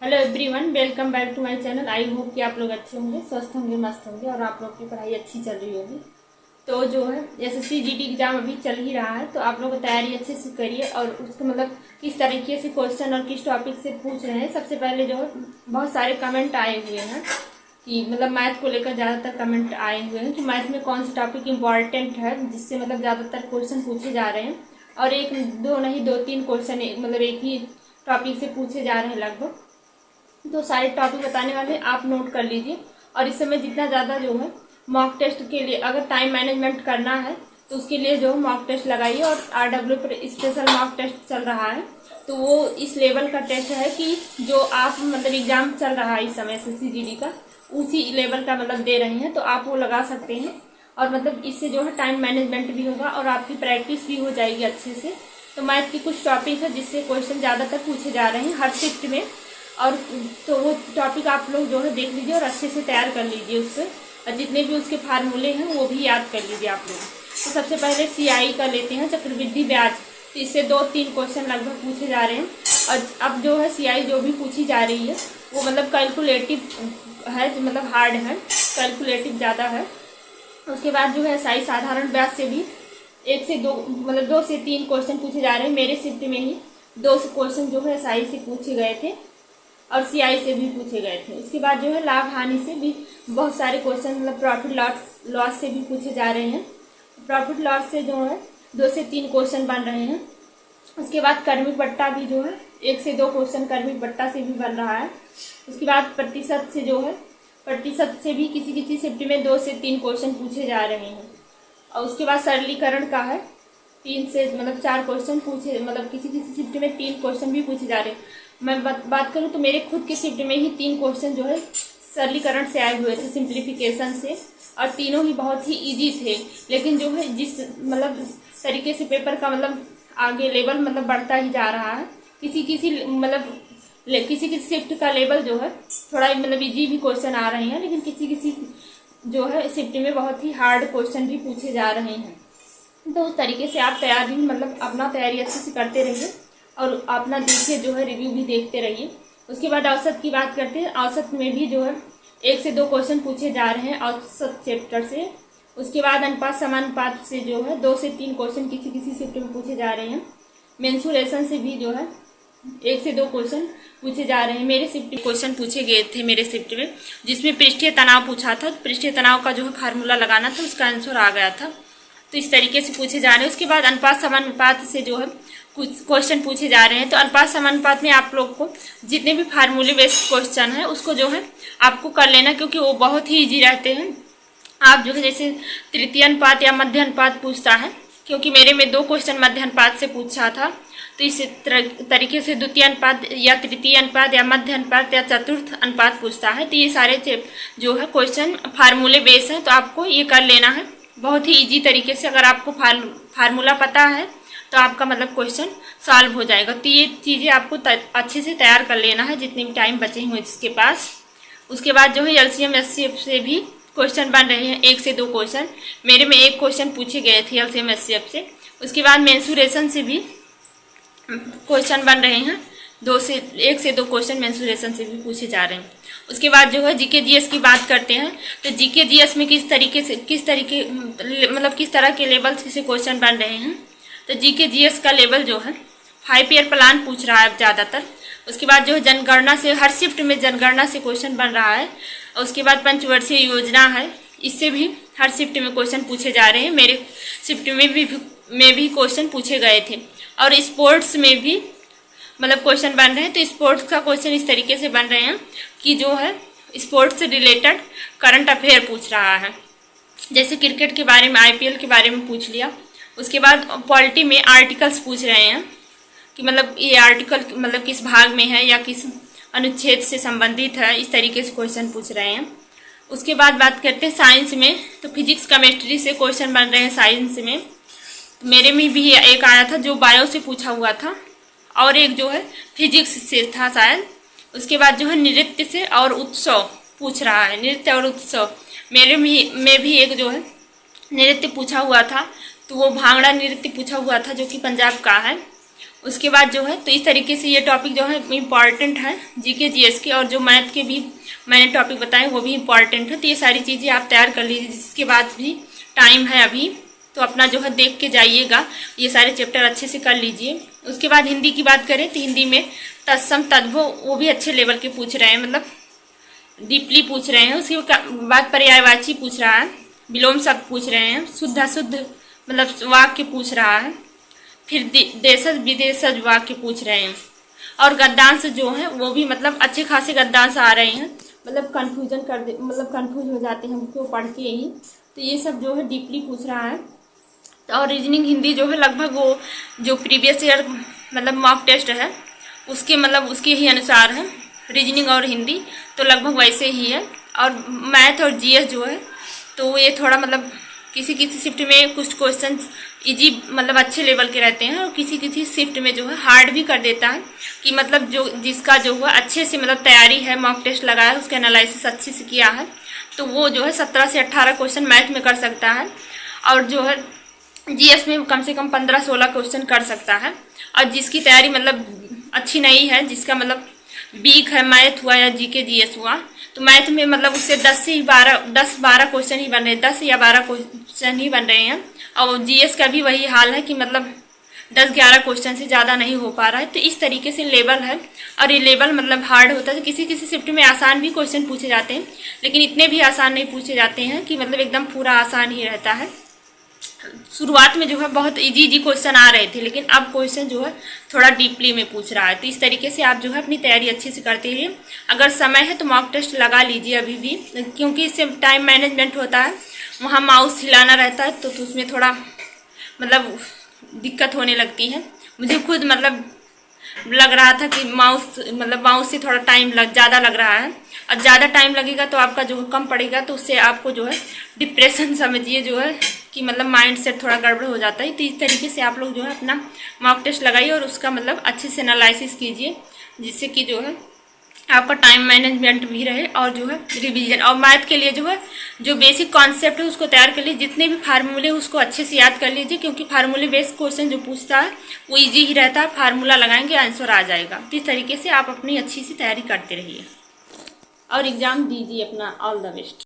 Hello everyone, welcome back to my channel. I hope कि आप लोग अच्छे होंगे, स्वस्थ होंगे, मस्त होंगे और आप लोग की पढ़ाई अच्छी चल रही होगी। तो जो है एसएससी जीडी एग्जाम अभी चल ही रहा है, तो आप लोग तैयारी अच्छे से करिए और उसको मतलब किस तरीके से क्वेश्चन और किस टॉपिक से पूछ रहे हैं। सबसे पहले जो है बहुत सारे कमेंट आए हुए हैं कि मतलब मैथ को लेकर ज़्यादातर कमेंट आए हुए हैं कि मैथ में कौन सा टॉपिक इम्पॉर्टेंट है जिससे मतलब ज़्यादातर क्वेश्चन पूछे जा रहे हैं। और एक दो नहीं, दो तीन क्वेश्चन मतलब एक ही टॉपिक से पूछे जा रहे हैं लगभग। तो सारे टॉपिक बताने वाले आप नोट कर लीजिए। और इस समय जितना ज़्यादा जो है मॉक टेस्ट के लिए अगर टाइम मैनेजमेंट करना है तो उसके लिए जो मॉक टेस्ट लगाइए। और आरडब्ल्यू पर स्पेशल मॉक टेस्ट चल रहा है, तो वो इस लेवल का टेस्ट है कि जो आप मतलब एग्जाम चल रहा है इस समय एसएससी जीडी का, उसी लेवल का मतलब दे रहे हैं, तो आप वो लगा सकते हैं। और मतलब इससे जो है टाइम मैनेजमेंट भी होगा और आपकी प्रैक्टिस भी हो जाएगी अच्छे से। तो मैथ की कुछ टॉपिक है जिससे क्वेश्चन ज़्यादातर पूछे जा रहे हैं हर शिफ्ट में, और तो वो टॉपिक आप लोग जो है देख लीजिए और अच्छे से तैयार कर लीजिए उससे। और जितने भी उसके फार्मूले हैं वो भी याद कर लीजिए आप लोग। तो सबसे पहले सीआई का लेते हैं, चक्रवृद्धि ब्याज। तो इससे 2-3 क्वेश्चन लगभग पूछे जा रहे हैं। और अब जो है सीआई जो भी पूछी जा रही है वो मतलब कैलकुलेटिव है, मतलब हार्ड है, कैलकुलेटिव ज़्यादा है। उसके बाद जो है एसआई साधारण ब्याज से भी 1 से 2 मतलब 2 से 3 क्वेश्चन पूछे जा रहे हैं। मेरे शिफ्ट में ही 2 क्वेश्चन जो है एसआई से पूछे गए थे और सीआई से भी पूछे गए थे। उसके बाद जो है लाभ हानि से भी बहुत सारे क्वेश्चन मतलब प्रॉफिट लॉस से भी पूछे जा रहे हैं। प्रॉफिट लॉस से जो है 2 से 3 क्वेश्चन बन रहे हैं। उसके बाद कर्मिक बट्टा भी जो है 1 से 2 क्वेश्चन कर्मिक बट्टा से भी बन रहा है। उसके बाद प्रतिशत से जो है प्रतिशत से भी किसी किसी शिफ्ट में 2 से 3 क्वेश्चन पूछे जा रहे हैं। और उसके बाद सरलीकरण का है 3 से मतलब 4 क्वेश्चन पूछे, मतलब किसी किसी शिफ्ट में 3 क्वेश्चन भी पूछे जा रहे हैं। मैं बात करूँ तो मेरे खुद के शिफ्ट में ही 3 क्वेश्चन जो है सरलीकरण से आए हुए थे, सिंप्लीफिकेशन से, और तीनों ही बहुत ही इजी थे। लेकिन जो है जिस मतलब तरीके से पेपर का मतलब आगे लेवल मतलब बढ़ता ही जा रहा है, किसी किसी मतलब किसी किसी शिफ्ट का लेवल जो है थोड़ा मतलब इजी भी क्वेश्चन आ रहे हैं, लेकिन किसी किसी जो है शिफ्ट में बहुत ही हार्ड क्वेश्चन भी पूछे जा रहे हैं। तो उस तरीके से आप तैयारी मतलब अपना तैयारी अच्छे से करते रहिए और अपना देखिए जो है रिव्यू भी देखते रहिए। उसके बाद औसत की बात करते हैं। औसत में भी जो है 1 से 2 क्वेश्चन पूछे जा रहे हैं औसत चैप्टर से। उसके बाद अनुपात समानुपात से जो है 2 से 3 क्वेश्चन किसी किसी शिफ्ट में पूछे जा रहे हैं। मेंसुरेशन से भी जो है 1 से 2 क्वेश्चन पूछे जा रहे हैं। मेरे शिफ्ट में क्वेश्चन पूछे गए थे मेरे शिफ्ट में, जिसमें पृष्ठीय तनाव पूछा था। पृष्ठीय तनाव का जो है फार्मूला लगाना था, उसका आंसर आ गया था। तो इस तरीके से पूछे जा रहे हैं। उसके बाद अनुपात समानुपात से जो है कुछ क्वेश्चन पूछे जा रहे हैं। तो अनुपात समानुपात में आप लोग को जितने भी फार्मूले बेस्ड क्वेश्चन है उसको जो है आपको कर लेना, क्योंकि वो बहुत ही इजी रहते हैं। आप जो है जैसे तृतीय अनुपात या मध्य अनुपात पूछता है, क्योंकि मेरे में 2 क्वेश्चन मध्य अनुपात से पूछा था, तो इस तरीके से द्वितीय अनुपात या तृतीय अनुपात या मध्य अनुपात या चतुर्थ अनुपात पूछता है। तो ये सारे जो है क्वेश्चन फार्मूले बेस हैं, तो आपको ये कर लेना है बहुत ही इजी तरीके से। अगर आपको फार्मूला पता है तो आपका मतलब क्वेश्चन सॉल्व हो जाएगा। तो ये चीज़ें आपको अच्छे से तैयार कर लेना है जितने भी टाइम बचे हुए जिसके पास। उसके बाद जो है एलसीएम एचसीएफ से भी क्वेश्चन बन रहे हैं, 1 से 2 क्वेश्चन। मेरे में 1 क्वेश्चन पूछे गए थे एलसीएम एचसीएफ से। उसके बाद मेंसुरेशन से भी क्वेश्चन बन रहे हैं, 1 से 2 क्वेश्चन मेंसुरेशन से भी पूछे जा रहे हैं। उसके बाद जो है जीके जीएस की बात करते हैं। तो जीके जीएस में किस तरह के लेवल से क्वेश्चन बन रहे हैं। तो जीके जीएस का लेवल जो है 5 ईयर प्लान पूछ रहा है ज़्यादातर। उसके बाद जो है जनगणना से, हर शिफ्ट में जनगणना से क्वेश्चन बन रहा है। और उसके बाद पंचवर्षीय योजना है, इससे भी हर शिफ्ट में क्वेश्चन पूछे जा रहे हैं। मेरे शिफ्ट में भी क्वेश्चन पूछे गए थे। और स्पोर्ट्स में भी मतलब क्वेश्चन बन रहे हैं। तो स्पोर्ट्स का क्वेश्चन इस तरीके से बन रहे हैं कि जो है स्पोर्ट्स से रिलेटेड करंट अफेयर पूछ रहा है, जैसे क्रिकेट के बारे में, आईपीएल के बारे में पूछ लिया। उसके बाद पॉलिटी में आर्टिकल्स पूछ रहे हैं कि मतलब ये आर्टिकल मतलब किस भाग में है या किस अनुच्छेद से संबंधित है, इस तरीके से क्वेश्चन पूछ रहे हैं। उसके बाद बात करते हैं साइंस में। तो फिजिक्स केमिस्ट्री से क्वेश्चन बन रहे हैं साइंस में। मेरे में भी एक आया था जो बायो से पूछा हुआ था, और एक जो है फिजिक्स से था शायद। उसके बाद जो है नृत्य से और उत्सव पूछ रहा है, नृत्य और उत्सव। मेरे में भी एक जो है नृत्य पूछा हुआ था, तो वो भांगड़ा नृत्य पूछा हुआ था जो कि पंजाब का है। उसके बाद जो है तो इस तरीके से ये टॉपिक जो है इम्पॉर्टेंट है जीके जीएस के, और जो मैथ के भी मैंने टॉपिक बताए वो भी इम्पॉर्टेंट है। तो ये सारी चीज़ें आप तैयार कर लीजिए, जिसके बाद भी टाइम है अभी तो अपना जो है देख के जाइएगा, ये सारे चैप्टर अच्छे से कर लीजिए। उसके बाद हिंदी की बात करें तो हिंदी में तत्सम तद्भव वो भी अच्छे लेवल के पूछ रहे हैं, मतलब डीपली पूछ रहे हैं। उसके बाद पर्यायवाची पूछ रहा है, विलोम शब्द पूछ रहे हैं, शुद्ध अशुद्ध मतलब वाक्य पूछ रहा है, फिर देशज विदेशज वाक्य पूछ रहे हैं, और गद्यांश जो है वो भी मतलब अच्छे खासे गद्यांश आ रहे हैं, मतलब कंफ्यूज हो जाते हैं उनको पढ़ के ही। तो ये सब जो है डीपली पूछ रहा है। और रीजनिंग हिंदी जो है लगभग वो जो प्रीवियस ईयर मतलब मॉक टेस्ट है उसके मतलब उसके ही अनुसार है, रीजनिंग और हिंदी तो लगभग वैसे ही है। और मैथ और जीएस जो है तो ये थोड़ा मतलब किसी किसी शिफ्ट में कुछ क्वेश्चन इजी मतलब अच्छे लेवल के रहते हैं, और किसी किसी शिफ्ट में जो है हार्ड भी कर देता है, कि मतलब जो जिसका जो हुआ अच्छे से मतलब तैयारी है, मॉक टेस्ट लगाया है, उसका एनालिसिस अच्छे से किया है, तो वो जो है 17 से 18 क्वेश्चन मैथ में कर सकता है, और जो है जीएस में कम से कम 15-16 क्वेश्चन कर सकता है। और जिसकी तैयारी मतलब अच्छी नहीं है, जिसका मतलब वीक है, मैथ हुआ या जीके जीएस हुआ, तो मैथ में मतलब उससे 10-12 क्वेश्चन ही बन रहे हैं, 10 या 12 क्वेश्चन ही बन रहे हैं। और जीएस का भी वही हाल है कि मतलब 10-11 क्वेश्चन से ज़्यादा नहीं हो पा रहा है। तो इस तरीके से लेवल है, और ये लेवल मतलब हार्ड होता है। तो किसी किसी शिफ्ट में आसान भी क्वेश्चन पूछे जाते हैं, लेकिन इतने भी आसान नहीं पूछे जाते हैं कि मतलब एकदम पूरा आसान ही रहता है। शुरुआत में जो है बहुत इजी क्वेश्चन आ रहे थे, लेकिन अब क्वेश्चन जो है थोड़ा डीपली में पूछ रहा है। तो इस तरीके से आप जो है अपनी तैयारी अच्छे से करते रहिए। अगर समय है तो मॉक टेस्ट लगा लीजिए अभी भी, क्योंकि इससे टाइम मैनेजमेंट होता है। वहाँ माउस हिलाना रहता है तो उसमें थोड़ा मतलब दिक्कत होने लगती है। मुझे खुद मतलब लग रहा था कि माउस से थोड़ा टाइम ज़्यादा लग रहा है, और ज़्यादा टाइम लगेगा तो आपका जो कम पड़ेगा, तो उससे आपको जो है डिप्रेशन समझिए जो है कि मतलब माइंड सेट थोड़ा गड़बड़ हो जाता है। तो इस तरीके से आप लोग जो है अपना मॉक टेस्ट लगाइए और उसका मतलब अच्छे से एनालिसिस कीजिए, जिससे कि जो है आपका टाइम मैनेजमेंट भी रहे, और जो है रिवीजन। और मैथ के लिए जो है जो बेसिक कॉन्सेप्ट है उसको तैयार कर लीजिए, जितने भी फार्मूले उसको अच्छे से याद कर लीजिए, क्योंकि फार्मूले बेस्ड क्वेश्चन जो पूछता है वो इजी ही रहता है, फार्मूला लगाएंगे आंसर आ जाएगा। तो इस तरीके से आप अपनी अच्छी सी तैयारी करते रहिए और एग्जाम दीजिए अपना। All the best.